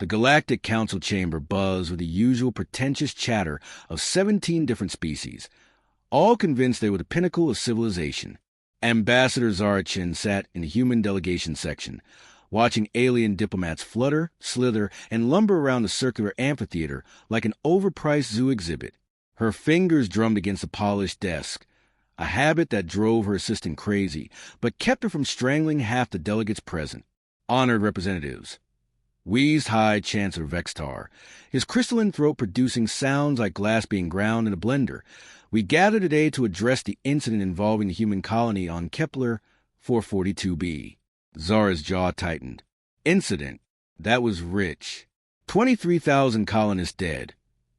The Galactic Council chamber buzzed with the usual pretentious chatter of 17 different species, all convinced they were the pinnacle of civilization. Ambassador Zara Chen sat in the human delegation section, watching alien diplomats flutter, slither, and lumber around the circular amphitheater like an overpriced zoo exhibit. Her fingers drummed against the polished desk, a habit that drove her assistant crazy, but kept her from strangling half the delegates present. Honored representatives, wheezed High Chancellor Vextar, his crystalline throat producing sounds like glass being ground in a blender. We gather today to address the incident involving the human colony on Kepler 442b. Zara's jaw tightened. Incident? That was rich. 23,000 colonists dead,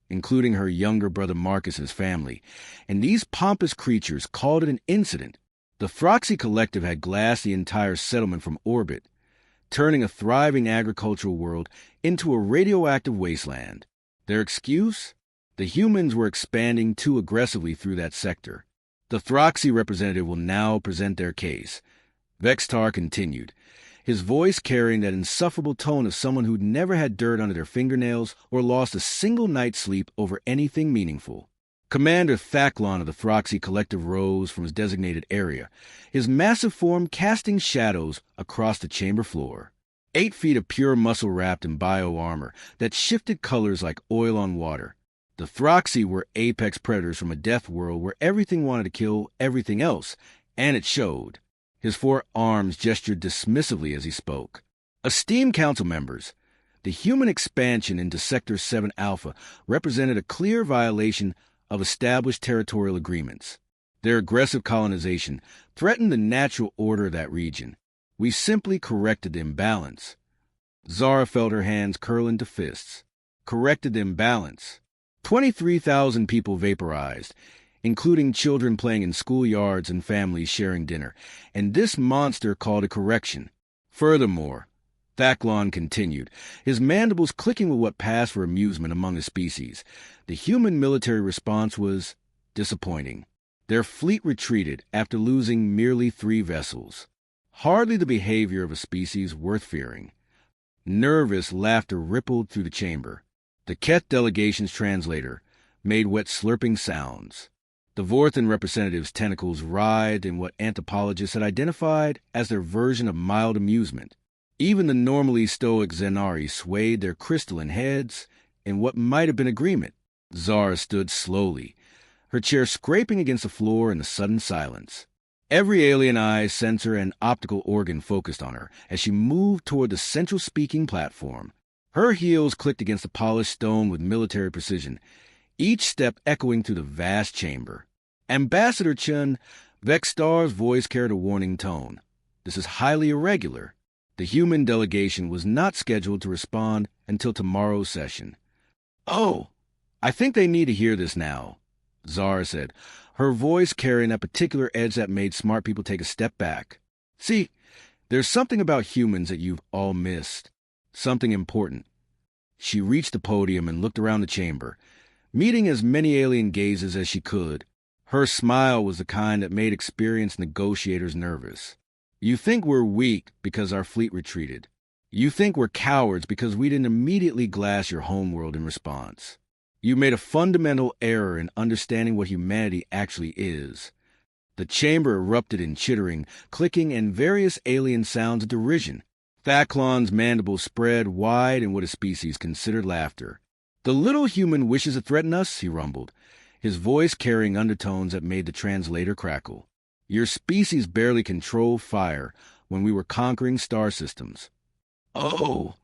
including her younger brother Marcus's family, and these pompous creatures called it an incident. The Throxy Collective had glassed the entire settlement from orbit, turning a thriving agricultural world into a radioactive wasteland. Their excuse? The humans were expanding too aggressively through that sector. The Throxy representative will now present their case. Vextar continued, his voice carrying that insufferable tone of someone who'd never had dirt under their fingernails or lost a single night's sleep over anything meaningful. Commander Thak'lon of the Throxy Collective rose from his designated area, his massive form casting shadows across the chamber floor. 8 feet of pure muscle wrapped in bio-armor that shifted colors like oil on water. The Throxy were apex predators from a death world where everything wanted to kill everything else, and it showed. His 4 arms gestured dismissively as he spoke. Esteemed council members, the human expansion into Sector 7 Alpha represented a clear violation of established territorial agreements. Their aggressive colonization threatened the natural order of that region. We simply corrected the imbalance. Zara felt her hands curl into fists. Corrected the imbalance. 23,000 people vaporized, including children playing in schoolyards and families sharing dinner, and this monster called a correction. Furthermore, Thak'lon continued, his mandibles clicking with what passed for amusement among the species, the human military response was disappointing. Their fleet retreated after losing merely 3 vessels. Hardly the behavior of a species worth fearing. Nervous laughter rippled through the chamber. The Keth delegation's translator made wet slurping sounds. The Vorthan representative's tentacles writhed in what anthropologists had identified as their version of mild amusement. Even the normally stoic Zenari swayed their crystalline heads in what might have been agreement. Zara stood slowly, her chair scraping against the floor in the sudden silence. Every alien eye, sensor, and optical organ focused on her as she moved toward the central speaking platform. Her heels clicked against the polished stone with military precision, each step echoing through the vast chamber. Ambassador Chen, Vextar's voice carried a warning tone. This is highly irregular. The human delegation was not scheduled to respond until tomorrow's session. Oh, I think they need to hear this now, Zara said, her voice carrying that particular edge that made smart people take a step back. See, there's something about humans that you've all missed. Something important. She reached the podium and looked around the chamber, meeting as many alien gazes as she could. Her smile was the kind that made experienced negotiators nervous. You think we're weak because our fleet retreated. You think we're cowards because we didn't immediately glass your homeworld in response. You made a fundamental error in understanding what humanity actually is. The chamber erupted in chittering, clicking, and various alien sounds of derision. Thak'lon's mandibles spread wide in what his species considered laughter. The little human wishes to threaten us, he rumbled, his voice carrying undertones that made the translator crackle. Your species barely controlled fire when we were conquering star systems. Oh,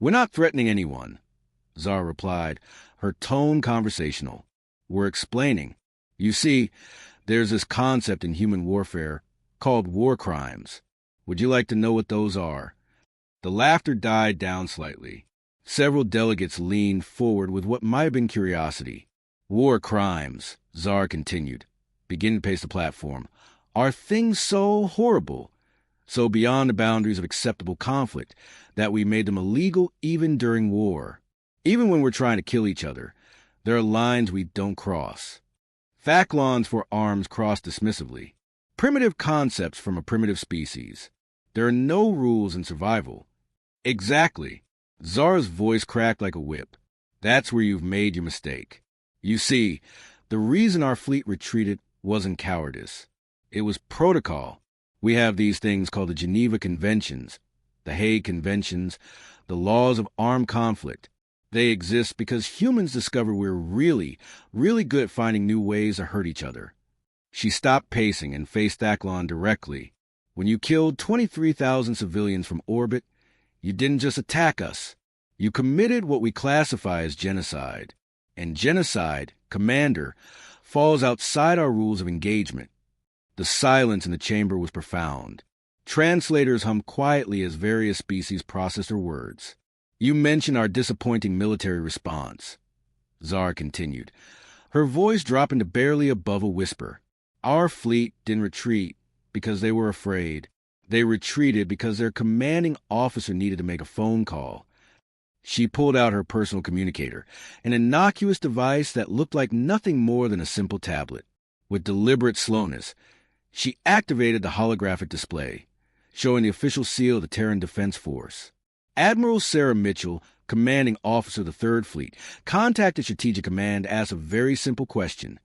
we're not threatening anyone, Zara replied, her tone conversational. We're explaining. You see, there's this concept in human warfare called war crimes. Would you like to know what those are? The laughter died down slightly. Several delegates leaned forward with what might have been curiosity. War crimes, Zara continued, beginning to pace the platform, are things so horrible, so beyond the boundaries of acceptable conflict, that we made them illegal even during war. Even when we're trying to kill each other, there are lines we don't cross. Thak'lon's 4 arms crossed dismissively. Primitive concepts from a primitive species. There are no rules in survival. Exactly. Zara's voice cracked like a whip. That's where you've made your mistake. You see, the reason our fleet retreated wasn't cowardice. It was protocol. We have these things called the Geneva Conventions, the Hague Conventions, the laws of armed conflict. They exist because humans discover we're really, really good at finding new ways to hurt each other. She stopped pacing and faced Thak'lon directly. When you killed 23,000 civilians from orbit, you didn't just attack us. You committed what we classify as genocide. And genocide, Commander, falls outside our rules of engagement. The silence in the chamber was profound. Translators hummed quietly as various species processed her words. You mentioned our disappointing military response. Zara continued, her voice dropping to barely above a whisper. Our fleet didn't retreat because they were afraid. They retreated because their commanding officer needed to make a phone call. She pulled out her personal communicator, an innocuous device that looked like nothing more than a simple tablet. With deliberate slowness, she activated the holographic display, showing the official seal of the Terran Defense Force. Admiral Sarah Mitchell, commanding officer of the Third Fleet, contacted Strategic Command, asked a very simple question.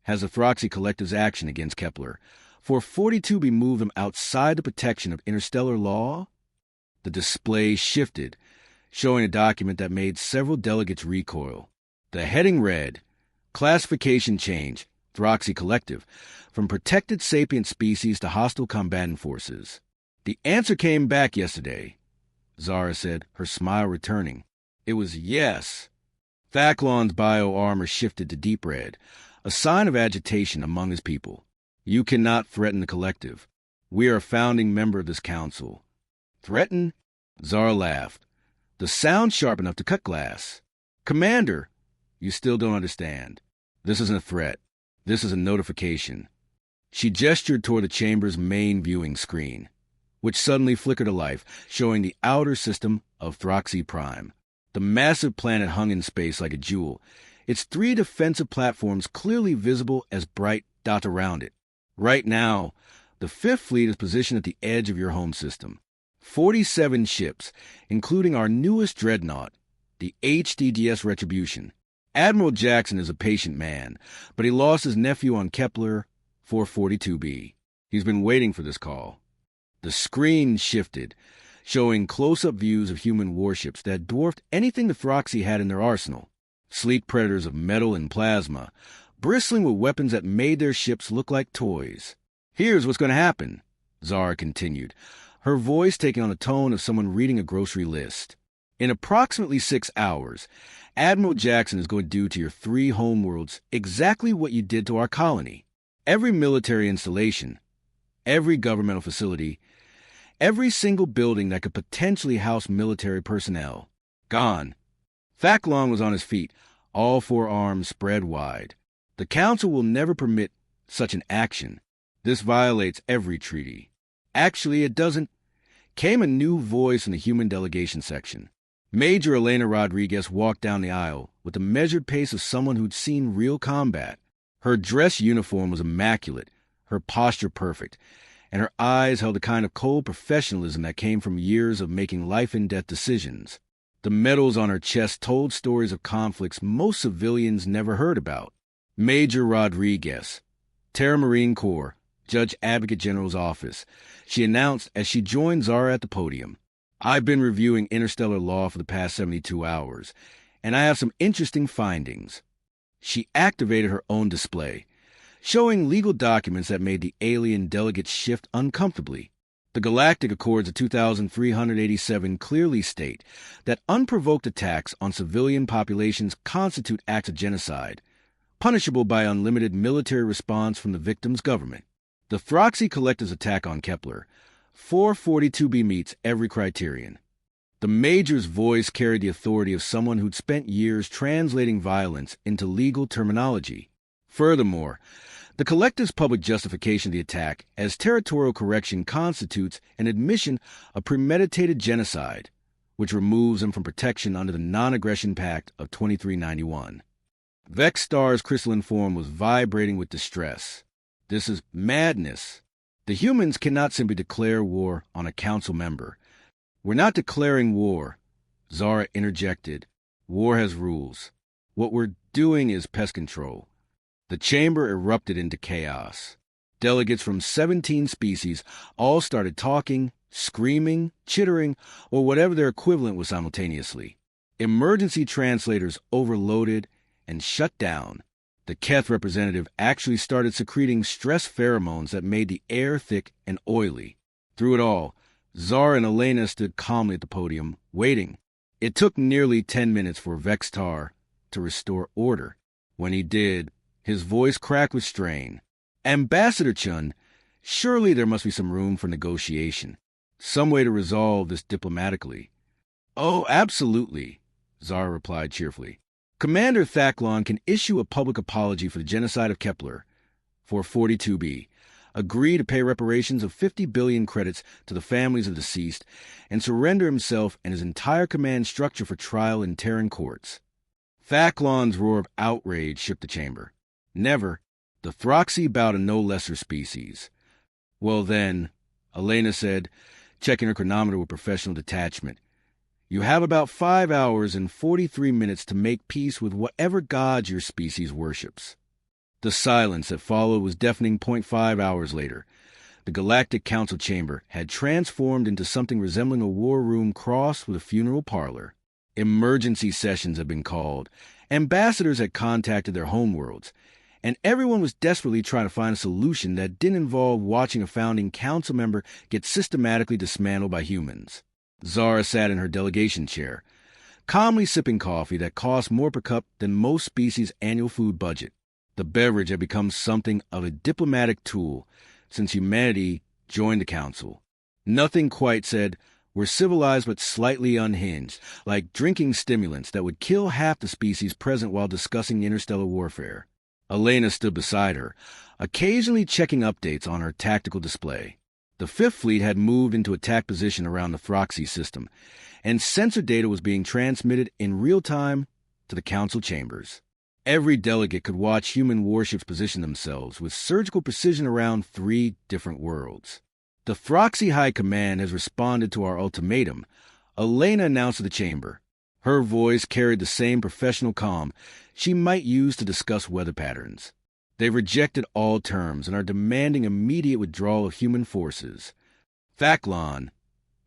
Has the Throxy Collective's action against Kepler, 442b, moved them outside the protection of interstellar law? The display shifted, showing a document that made several delegates recoil. The heading read, Classification Change, Throxy Collective, from protected sapient species to hostile combatant forces. The answer came back yesterday, Zara said, her smile returning. It was yes. Thak'lon's bio-armor shifted to deep red, a sign of agitation among his people. You cannot threaten the collective. We are a founding member of this council. Threaten? Zara laughed. The sound sharp enough to cut glass. Commander, you still don't understand. This isn't a threat. This is a notification. She gestured toward the chamber's main viewing screen, which suddenly flickered to life, showing the outer system of Throxy Prime. The massive planet hung in space like a jewel, its 3 defensive platforms clearly visible as bright dots around it. Right now, the Fifth Fleet is positioned at the edge of your home system. 47 ships, including our newest dreadnought, the HDDS Retribution. Admiral Jackson is a patient man, but he lost his nephew on Kepler 442b. He's been waiting for this call. The screen shifted, showing close-up views of human warships that dwarfed anything the Throxy had in their arsenal. Sleek predators of metal and plasma, bristling with weapons that made their ships look like toys. Here's what's going to happen, Zara continued, her voice taking on the tone of someone reading a grocery list. In approximately 6 hours, Admiral Jackson is going to do to your 3 homeworlds exactly what you did to our colony. Every military installation, every governmental facility, every single building that could potentially house military personnel. Gone. Thak'lon was on his feet, all 4 arms spread wide. The Council will never permit such an action. This violates every treaty. Actually, it doesn't. Came a new voice in the human delegation section. Major Elena Rodriguez walked down the aisle with the measured pace of someone who'd seen real combat. Her dress uniform was immaculate, her posture perfect, and her eyes held the kind of cold professionalism that came from years of making life-and-death decisions. The medals on her chest told stories of conflicts most civilians never heard about. Major Rodriguez, Terra Marine Corps, Judge Advocate General's office, she announced as she joined Zara at the podium. I've been reviewing interstellar law for the past 72 hours, and I have some interesting findings. She activated her own display, showing legal documents that made the alien delegates shift uncomfortably. The Galactic Accords of 2387 clearly state that unprovoked attacks on civilian populations constitute acts of genocide, punishable by unlimited military response from the victim's government. The Throxy Collective's attack on Kepler 442b meets every criterion. The Major's voice carried the authority of someone who'd spent years translating violence into legal terminology. Furthermore, the Collective's public justification of the attack as territorial correction constitutes an admission of premeditated genocide, which removes them from protection under the Non-Aggression Pact of 2391. Vexstar's crystalline form was vibrating with distress. This is madness. The humans cannot simply declare war on a council member. We're not declaring war. Zara interjected. War has rules. What we're doing is pest control. The chamber erupted into chaos. Delegates from 17 species all started talking, screaming, chittering, or whatever their equivalent was simultaneously. Emergency translators overloaded and shut down. The Keth representative actually started secreting stress pheromones that made the air thick and oily. Through it all, Zara and Elena stood calmly at the podium, waiting. It took nearly 10 minutes for Vextar to restore order. When he did, his voice cracked with strain. Ambassador Chen, surely there must be some room for negotiation. Some way to resolve this diplomatically. Oh, absolutely, Zara replied cheerfully. Commander Thak'lon can issue a public apology for the genocide of Kepler for 42B, agree to pay reparations of 50 billion credits to the families of the deceased, and surrender himself and his entire command structure for trial in Terran courts. Thak'lon's roar of outrage shook the chamber. Never. The Throxy bow to no lesser species. Well then, Elena said, checking her chronometer with professional detachment, you have about 5 hours and 43 minutes to make peace with whatever gods your species worships. The silence that followed was deafening. 0.5 hours later. The Galactic Council chamber had transformed into something resembling a war room crossed with a funeral parlor. Emergency sessions had been called, ambassadors had contacted their homeworlds, and everyone was desperately trying to find a solution that didn't involve watching a founding council member get systematically dismantled by humans. Zara sat in her delegation chair, calmly sipping coffee that cost more per cup than most species' annual food budget. The beverage had become something of a diplomatic tool since humanity joined the council. Nothing quite said, we're civilized but slightly unhinged, like drinking stimulants that would kill half the species present while discussing interstellar warfare. Elena stood beside her, occasionally checking updates on her tactical display. The Fifth Fleet had moved into attack position around the Throxy system, and sensor data was being transmitted in real time to the council chambers. Every delegate could watch human warships position themselves with surgical precision around 3 different worlds. The Throxy High Command has responded to our ultimatum, Elena announced to the chamber. Her voice carried the same professional calm she might use to discuss weather patterns. They've rejected all terms and are demanding immediate withdrawal of human forces. Thak'lon,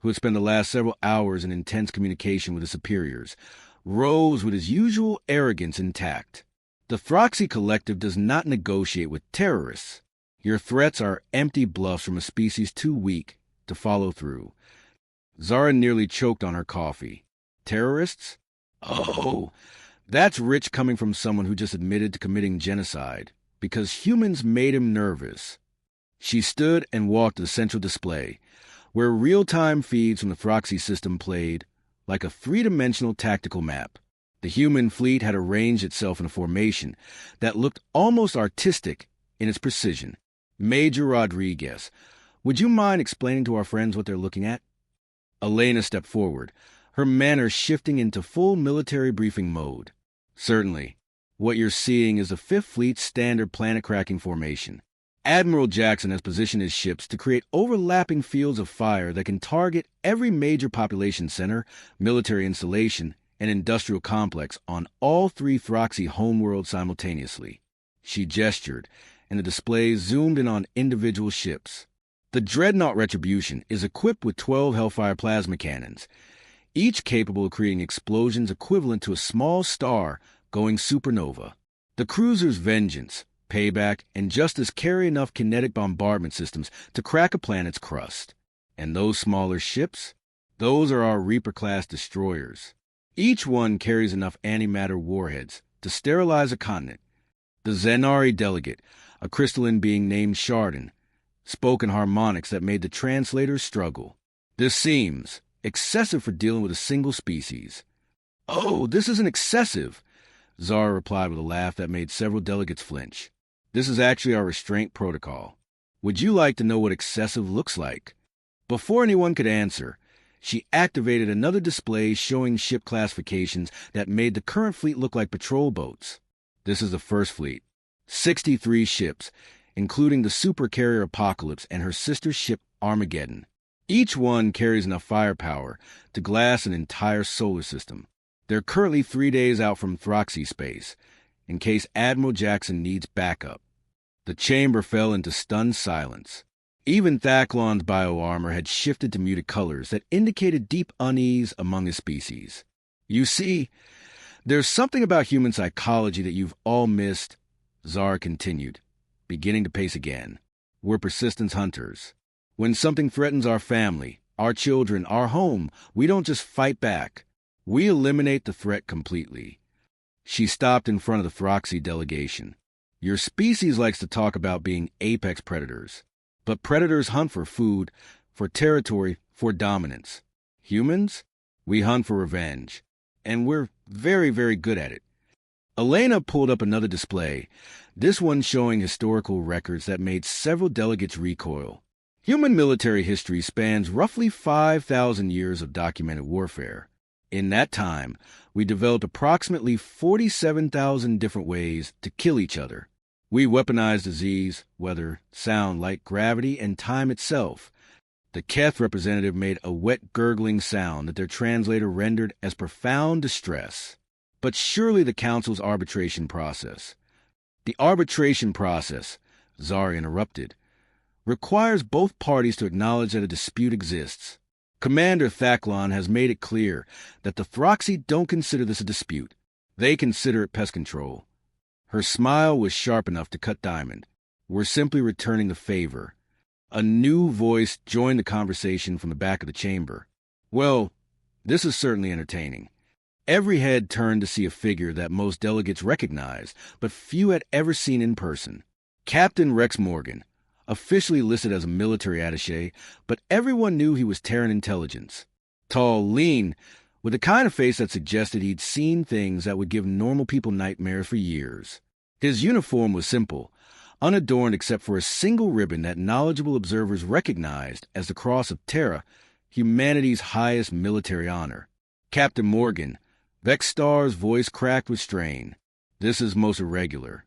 who had spent the last several hours in intense communication with his superiors, rose with his usual arrogance intact. The Throxy Collective does not negotiate with terrorists. Your threats are empty bluffs from a species too weak to follow through. Zara nearly choked on her coffee. Terrorists? Oh, that's rich coming from someone who just admitted to committing genocide, because humans made him nervous. She stood and walked to the central display, where real-time feeds from the Throxy system played like a 3-dimensional tactical map. The human fleet had arranged itself in a formation that looked almost artistic in its precision. Major Rodriguez, would you mind explaining to our friends what they're looking at? Elena stepped forward, her manner shifting into full military briefing mode. Certainly. What you're seeing is the Fifth Fleet's standard planet-cracking formation. Admiral Jackson has positioned his ships to create overlapping fields of fire that can target every major population center, military installation, and industrial complex on all 3 Throxy homeworlds simultaneously. She gestured, and the display zoomed in on individual ships. The Dreadnought Retribution is equipped with 12 Hellfire plasma cannons, each capable of creating explosions equivalent to a small star going supernova. The cruisers Vengeance, Payback, and Justice carry enough kinetic bombardment systems to crack a planet's crust. And those smaller ships? Those are our Reaper-class destroyers. Each one carries enough antimatter warheads to sterilize a continent. The Zenari delegate, a crystalline being named Chardon, spoke in harmonics that made the translators struggle. This seems excessive for dealing with a single species. Oh, this isn't excessive, Zara replied with a laugh that made several delegates flinch. This is actually our restraint protocol. Would you like to know what excessive looks like? Before anyone could answer, she activated another display showing ship classifications that made the current fleet look like patrol boats. This is the First Fleet. 63 ships, including the supercarrier Apocalypse and her sister ship Armageddon. Each one carries enough firepower to glass an entire solar system. They're currently 3 days out from Throxy space, in case Admiral Jackson needs backup. The chamber fell into stunned silence. Even Thak'lon's bioarmor had shifted to muted colors that indicated deep unease among his species. You see, there's something about human psychology that you've all missed, Zara continued, beginning to pace again. We're persistence hunters. When something threatens our family, our children, our home, we don't just fight back. We eliminate the threat completely. She stopped in front of the Throxy delegation. Your species likes to talk about being apex predators. But predators hunt for food, for territory, for dominance. Humans? We hunt for revenge. And we're very, very good at it. Elena pulled up another display, this one showing historical records that made several delegates recoil. Human military history spans roughly 5,000 years of documented warfare. In that time, we developed approximately 47,000 different ways to kill each other. We weaponized disease, weather, sound, light, gravity, and time itself. The Keth representative made a wet, gurgling sound that their translator rendered as profound distress. But surely the Council's arbitration process. The arbitration process, Zara interrupted, requires both parties to acknowledge that a dispute exists. Commander Thak'lon has made it clear that the Throxy don't consider this a dispute. They consider it pest control. Her smile was sharp enough to cut diamond. We're simply returning the favor. A new voice joined the conversation from the back of the chamber. Well, this is certainly entertaining. Every head turned to see a figure that most delegates recognized, but few had ever seen in person. Captain Rex Morgan, officially listed as a military attaché, but everyone knew he was Terran intelligence. Tall, lean, with the kind of face that suggested he'd seen things that would give normal people nightmares for years. His uniform was simple, unadorned except for a single ribbon that knowledgeable observers recognized as the Cross of Terra, humanity's highest military honor. Captain Morgan, Vexstar's voice cracked with strain. This is most irregular.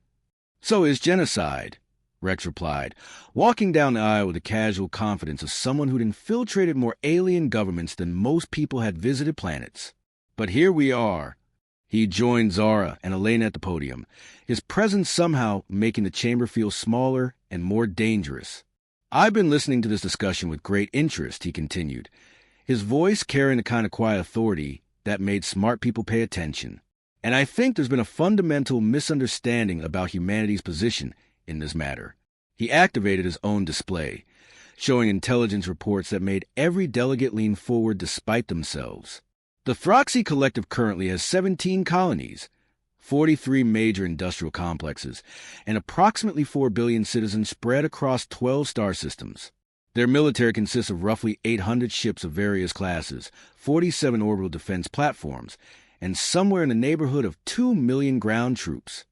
So is genocide, Rex replied, walking down the aisle with the casual confidence of someone who'd infiltrated more alien governments than most people had visited planets. But here we are. He joined Zara and Elena at the podium, his presence somehow making the chamber feel smaller and more dangerous. I've been listening to this discussion with great interest, he continued, his voice carrying the kind of quiet authority that made smart people pay attention. And I think there's been a fundamental misunderstanding about humanity's position in this matter. He activated his own display, showing intelligence reports that made every delegate lean forward despite themselves. The Throxy Collective currently has 17 colonies, 43 major industrial complexes, and approximately 4 billion citizens spread across 12 star systems. Their military consists of roughly 800 ships of various classes, 47 orbital defense platforms, and somewhere in the neighborhood of 2 million ground troops.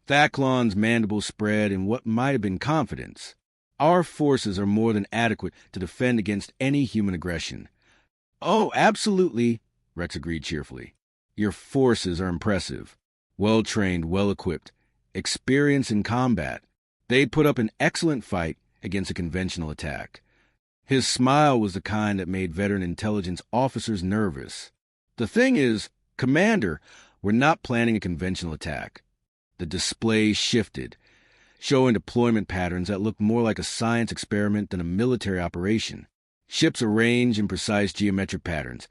Thak'lon's mandibles spread in what might have been confidence. Our forces are more than adequate to defend against any human aggression. Oh, absolutely, Rex agreed cheerfully. Your forces are impressive. Well-trained, well-equipped, experienced in combat. They'd put up an excellent fight against a conventional attack. His smile was the kind that made veteran intelligence officers nervous. The thing is, Commander, we're not planning a conventional attack. The display shifted, showing deployment patterns that looked more like a science experiment than a military operation. Ships arranged in precise geometric patterns,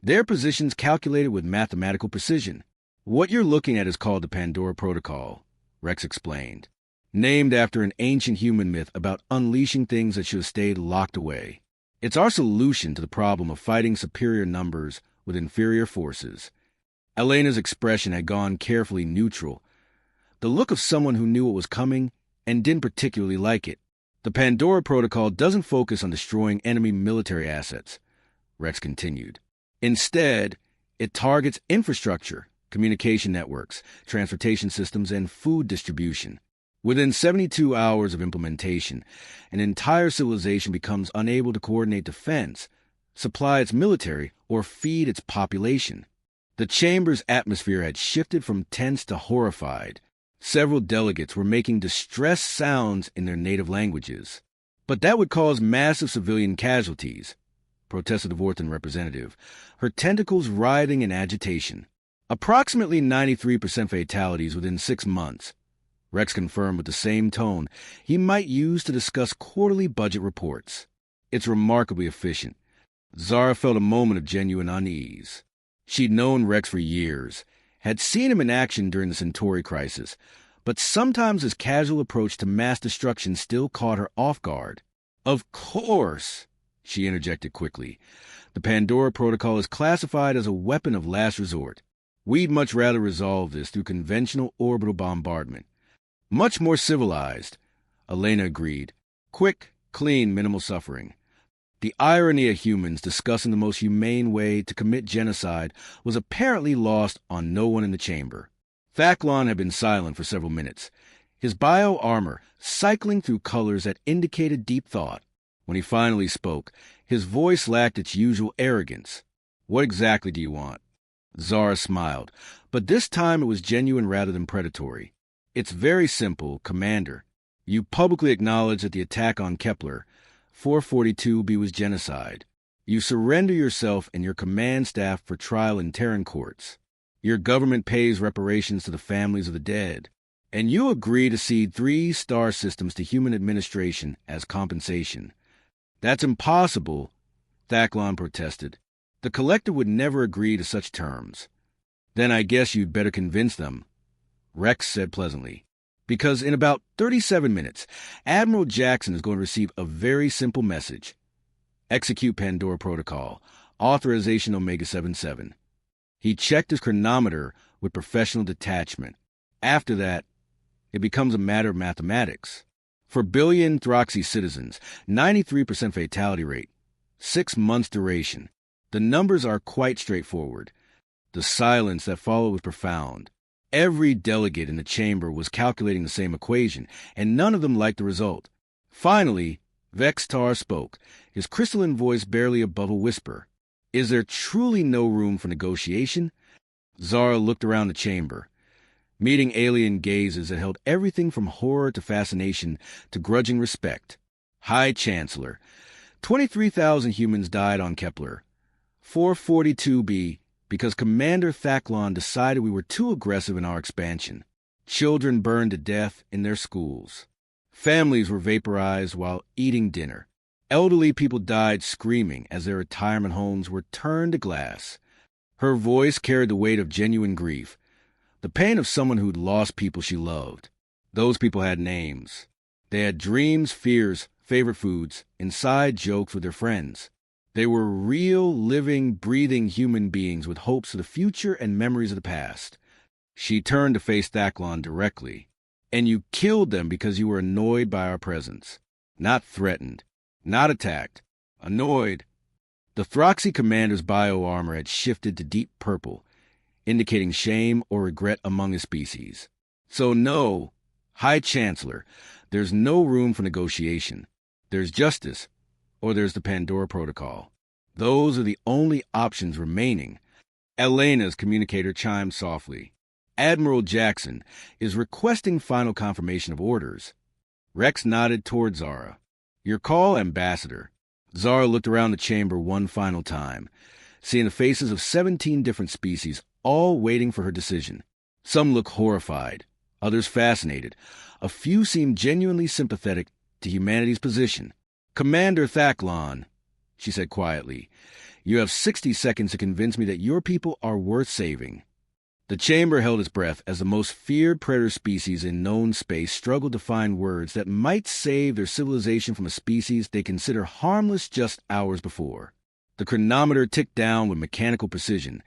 their positions calculated with mathematical precision. What you're looking at is called the Pandora Protocol, Rex explained, named after an ancient human myth about unleashing things that should have stayed locked away. It's our solution to the problem of fighting superior numbers with inferior forces. Elena's expression had gone carefully neutral, the look of someone who knew what was coming and didn't particularly like it. The Pandora Protocol doesn't focus on destroying enemy military assets, Rex continued. Instead, it targets infrastructure, communication networks, transportation systems, and food distribution. Within 72 hours of implementation, an entire civilization becomes unable to coordinate defense, supply its military, or feed its population. The chamber's atmosphere had shifted from tense to horrified. Several delegates were making distressed sounds in their native languages. But that would cause massive civilian casualties, protested the Vorthan representative, her tentacles writhing in agitation. Approximately 93% fatalities within 6 months. Rex confirmed with the same tone he might use to discuss quarterly budget reports. It's remarkably efficient. Zara felt a moment of genuine unease. She'd known Rex for years, had seen him in action during the Centauri crisis, but sometimes his casual approach to mass destruction still caught her off guard. Of course, she interjected quickly. The Pandora Protocol is classified as a weapon of last resort. We'd much rather resolve this through conventional orbital bombardment. Much more civilized, Elena agreed. Quick, clean, minimal suffering. The irony of humans discussing the most humane way to commit genocide was apparently lost on no one in the chamber. Thak'lon had been silent for several minutes, his bio-armor cycling through colors that indicated deep thought. When he finally spoke, his voice lacked its usual arrogance. What exactly do you want? Zara smiled, but this time it was genuine rather than predatory. It's very simple, Commander. You publicly acknowledge that the attack on Kepler 442b was genocide. You surrender yourself and your command staff for trial in Terran courts. Your government pays reparations to the families of the dead. And you agree to cede 3 star systems to human administration as compensation. That's impossible, Thak'lon protested. The Collective would never agree to such terms. Then I guess you'd better convince them, Rex said pleasantly. Because in about 37 minutes, Admiral Jackson is going to receive a very simple message. Execute Pandora Protocol. Authorization Omega-77. He checked his chronometer with professional detachment. After that, it becomes a matter of mathematics. For billion Throxy citizens, 93% fatality rate, 6 months duration. The numbers are quite straightforward. The silence that followed was profound. Every delegate in the chamber was calculating the same equation, and none of them liked the result. Finally, Vextar spoke, his crystalline voice barely above a whisper. Is there truly no room for negotiation? Zara looked around the chamber, meeting alien gazes that held everything from horror to fascination to grudging respect. High Chancellor, 23,000 humans died on Kepler 442b because Commander Thak'lon decided we were too aggressive in our expansion. Children burned to death in their schools. Families were vaporized while eating dinner. Elderly people died screaming as their retirement homes were turned to glass. Her voice carried the weight of genuine grief, the pain of someone who'd lost people she loved. Those people had names. They had dreams, fears, favorite foods, inside jokes with their friends. They were real, living, breathing human beings with hopes for the future and memories of the past. She turned to face Thak'lon directly. And you killed them because you were annoyed by our presence. Not threatened. Not attacked. Annoyed. The Throxy commander's bio-armor had shifted to deep purple, indicating shame or regret among his species. So no, High Chancellor, there's no room for negotiation. There's justice, or there's the Pandora Protocol. Those are the only options remaining. Elena's communicator chimed softly. Admiral Jackson is requesting final confirmation of orders. Rex nodded toward Zara. Your call, Ambassador. Zara looked around the chamber one final time, seeing the faces of 17 different species, all waiting for her decision. Some looked horrified, others fascinated. A few seemed genuinely sympathetic to humanity's position. Commander Thak'lon, she said quietly, you have 60 seconds to convince me that your people are worth saving. The chamber held its breath as the most feared predator species in known space struggled to find words that might save their civilization from a species they consider harmless just hours before. The chronometer ticked down with mechanical precision,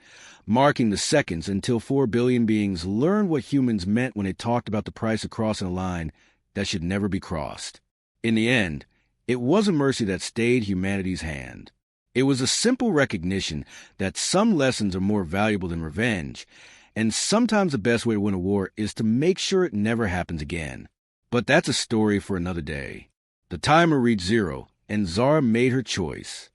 marking the seconds until 4 billion beings learned what humans meant when they talked about the price of crossing a line that should never be crossed. In the end, it wasn't mercy that stayed humanity's hand. It was a simple recognition that some lessons are more valuable than revenge, and sometimes the best way to win a war is to make sure it never happens again. But that's a story for another day. The timer reached 0, and Zara made her choice.